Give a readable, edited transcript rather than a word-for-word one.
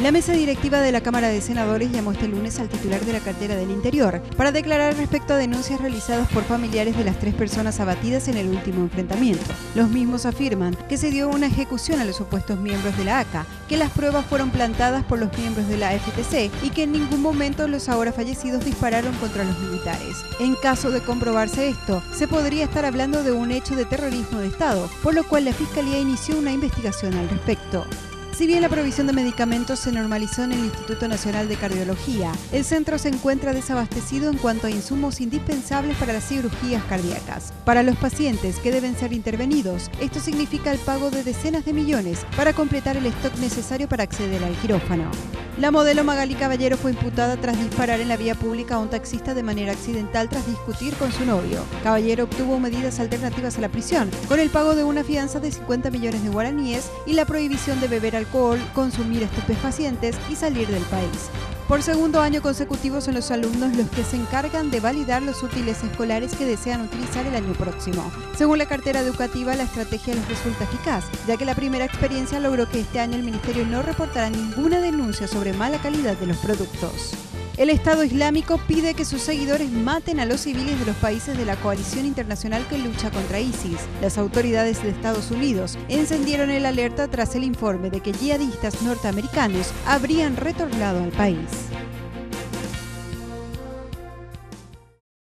La mesa directiva de la Cámara de Senadores llamó este lunes al titular de la cartera del Interior para declarar respecto a denuncias realizadas por familiares de las 3 personas abatidas en el último enfrentamiento. Los mismos afirman que se dio una ejecución a los supuestos miembros de la ACA, que las pruebas fueron plantadas por los miembros de la FTC y que en ningún momento los ahora fallecidos dispararon contra los militares. En caso de comprobarse esto, se podría estar hablando de un hecho de terrorismo de Estado, por lo cual la Fiscalía inició una investigación al respecto. Si bien la provisión de medicamentos se normalizó en el Instituto Nacional de Cardiología, el centro se encuentra desabastecido en cuanto a insumos indispensables para las cirugías cardíacas. Para los pacientes que deben ser intervenidos, esto significa el pago de decenas de millones para completar el stock necesario para acceder al quirófano. La modelo Magali Caballero fue imputada tras disparar en la vía pública a un taxista de manera accidental tras discutir con su novio. Caballero obtuvo medidas alternativas a la prisión, con el pago de una fianza de 50 millones de guaraníes y la prohibición de beber alcohol, consumir estupefacientes y salir del país. Por segundo año consecutivo son los alumnos los que se encargan de validar los útiles escolares que desean utilizar el año próximo. Según la cartera educativa, la estrategia les resulta eficaz, ya que la primera experiencia logró que este año el Ministerio no reportara ninguna denuncia sobre mala calidad de los productos. El Estado Islámico pide que sus seguidores maten a los civiles de los países de la coalición internacional que lucha contra ISIS. Las autoridades de Estados Unidos encendieron el alerta tras el informe de que yihadistas norteamericanos habrían retornado al país.